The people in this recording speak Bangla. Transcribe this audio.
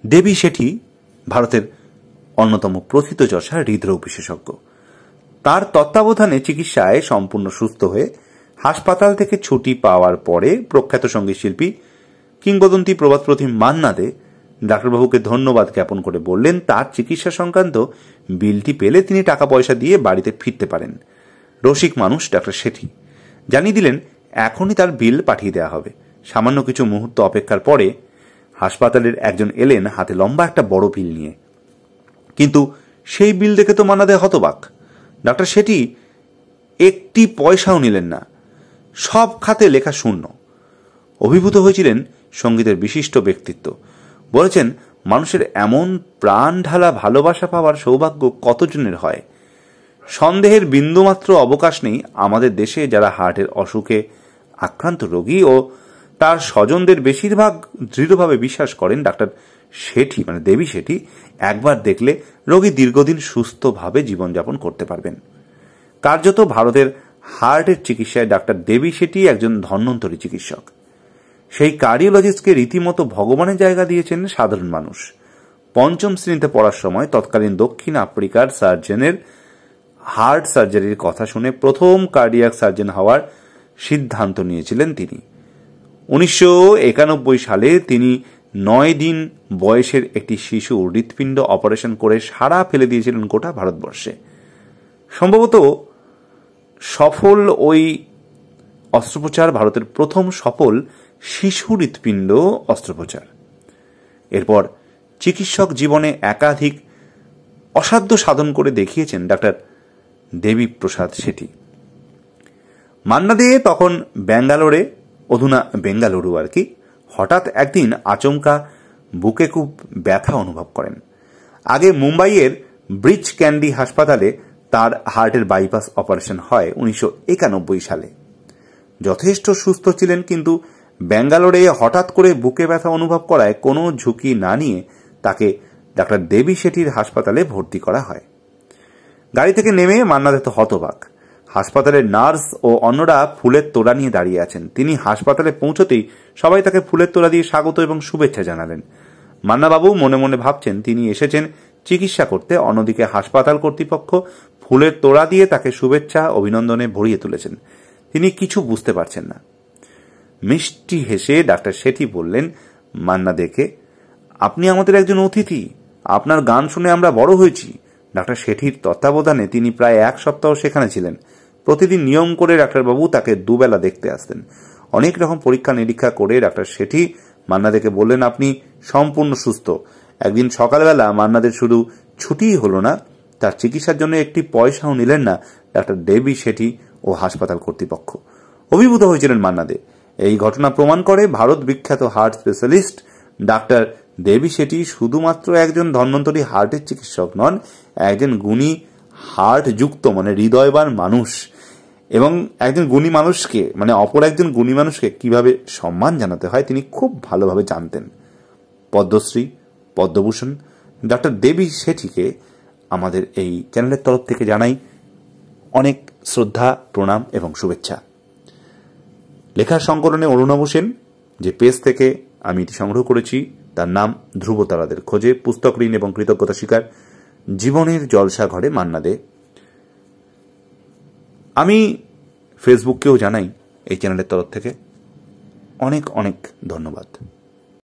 দেবী শেঠি ভারতের অন্যতম প্রথিতযশা হৃদরোগ বিশেষজ্ঞ। তার তত্ত্বাবধানে চিকিৎসায় সম্পূর্ণ সুস্থ হয়ে হাসপাতাল থেকে ছুটি পাওয়ার পরে প্রখ্যাত সঙ্গীত শিল্পী কিংবদন্তি প্রবাদ প্রতিম মান্না দে ডাক্তারবাবুকে ধন্যবাদ জ্ঞাপন করে বললেন তার চিকিৎসা সংক্রান্ত বিলটি পেলে তিনি টাকা পয়সা দিয়ে বাড়িতে ফিরতে পারেন। রসিক মানুষ ডাক্তার শেঠি জানিয়ে দিলেন এখনই তার বিল পাঠিয়ে দেওয়া হবে। সামান্য কিছু মুহূর্ত অপেক্ষার পরে হাসপাতালের একজন এলেন হাতে লম্বা একটা বড় বিল নিয়ে। কিন্তু সেই বিল দেখে তো মান্না দে হতবাক। ডাক্তার শেঠি একটি পয়সাও নিলেন না, সব খাতে লেখা শূন্য। অভিভূত হয়েছিলেন সঙ্গীতের বিশিষ্ট ব্যক্তিত্ব। বলেছেন মানুষের এমন প্রাণ ঢালা ভালোবাসা পাওয়ার সৌভাগ্য কতজনের হয়। সন্দেহের বিন্দুমাত্র অবকাশ নেই আমাদের দেশে যারা হার্টের অসুখে আক্রান্ত রোগী ও তার স্বজনদের বেশিরভাগ দৃঢ়ভাবে বিশ্বাস করেন ডাক্তার শেঠি মানে দেবী শেঠি একবার দেখলে রোগী দীর্ঘদিন সুস্থভাবে জীবনযাপন করতে পারবেন। কার্যত ভারতের হার্টের চিকিৎসায় ডাক্তার দেবী শেঠি একজন ধন্বন্তরী চিকিৎসক। সেই কার্ডিওলজিস্টকে রীতিমতো ভগবানের জায়গা দিয়েছেন সাধারণ মানুষ। পঞ্চম শ্রেণীতে পড়ার সময় তৎকালীন দক্ষিণ আফ্রিকার সার্জনের হার্ট সার্জারির কথা শুনে প্রথম কার্ডিয়াক সার্জন হওয়ার সিদ্ধান্ত নিয়েছিলেন তিনি। 1991 সালে তিনি 9 দিন বয়সের একটি শিশু হৃৎপিণ্ড অপারেশন করে সাড়া ফেলে দিয়েছিলেন গোটা ভারতবর্ষে। সম্ভবত সফল ওই অস্ত্রোপচার ভারতের প্রথম সফল শিশু হৃৎপিণ্ড অস্ত্রোপচার। এরপর চিকিৎসক জীবনে একাধিক অসাধ্য সাধন করে দেখিয়েছেন ডাক্তার দেবী প্রসাদ শেঠি। মান্না দে তখন ব্যাঙ্গালোরে, অধুনা বেঙ্গালুরু আর কি, হঠাৎ একদিন আচমকা বুকে খুব ব্যথা অনুভব করেন। আগে মুম্বাইয়ের ব্রিচ ক্যান্ডি হাসপাতালে তার হার্টের বাইপাস অপারেশন হয় 1991 সালে। যথেষ্ট সুস্থ ছিলেন, কিন্তু ব্যাঙ্গালোরে হঠাৎ করে বুকে ব্যথা অনুভব করায় কোনো ঝুঁকি না নিয়ে তাকে ডাক্তার দেবী শেঠির হাসপাতালে ভর্তি করা হয়। গাড়ি থেকে নেমে মান্না দে তো হতবাক। হাসপাতালের নার্স ও অন্যরা ফুলের তোড়া নিয়ে দাঁড়িয়ে আছেন। তিনি হাসপাতালে পৌঁছতেই সবাই তাকে ফুলের তোড়া দিয়ে স্বাগত এবং শুভেচ্ছা জানালেন। মান্নাবাবু মনে মনে ভাবছেন তিনি এসেছেন চিকিৎসা করতে, অন্যদিকে হাসপাতাল কর্তৃপক্ষ ফুলের তোড়া দিয়ে তাকে শুভেচ্ছা অভিনন্দনে ভরিয়ে তুলেছেন। তিনি কিছু বুঝতে পারছেন না। মিষ্টি হেসে ডাক্তার শেঠি বললেন মান্না দেখে, আপনি আমাদের একজন অতিথি, আপনার গান শুনে আমরা বড় হয়েছি। ডাক্তার শেঠির তত্ত্বাবধানে তিনি প্রায় 1 সপ্তাহ সেখানে ছিলেন। প্রতিদিন নিয়ম করে ডাক্তারবাবু তাকে দুবেলা দেখতে আসতেন। অনেক রকম পরীক্ষা নিরীক্ষা করে ডাক্তার শেঠি মান্না দেখে বললেন আপনি সম্পূর্ণ সুস্থ। একদিন সকালবেলা মান্নাদের শুধু ছুটিই হলো না, তার চিকিৎসার জন্য একটি পয়সাও নিলেন না ডাক্তার দেবী শেঠি ও হাসপাতাল কর্তৃপক্ষ। অভিভূত হয়েছিলেন মান্না দে। এই ঘটনা প্রমাণ করে ভারত বিখ্যাত হার্ট স্পেশালিস্ট ডাক্তার দেবী শেঠি শুধুমাত্র একজন ধন্বন্তরী হার্টের চিকিৎসক নন, একজন গুণী হার্ট যুক্ত মানে হৃদয়বান মানুষ। এবং একজন গুণী মানুষকে মানে অপর একজন গুণী মানুষকে কিভাবে সম্মান জানাতে হয় তিনি খুব ভালোভাবে জানতেন। পদ্মশ্রী, পদ্মভূষণ ডাক্তার দেবী শেঠিকে আমাদের এই চ্যানেলের তরফ থেকে জানাই অনেক শ্রদ্ধা, প্রণাম এবং শুভেচ্ছা। লেখার সংকলনে অরুণাভ সেন, যে পেজ থেকে আমি এটি সংগ্রহ করেছি তার নাম ধ্রুবতারাদের খোঁজে, পুস্তক ঋণ এবং কৃতজ্ঞতা স্বীকার, জীবনের জলসা ঘরে মান্না দে। আমি ফেসবুককেও জানাই এই চ্যানেলের তরফ থেকে অনেক অনেক ধন্যবাদ।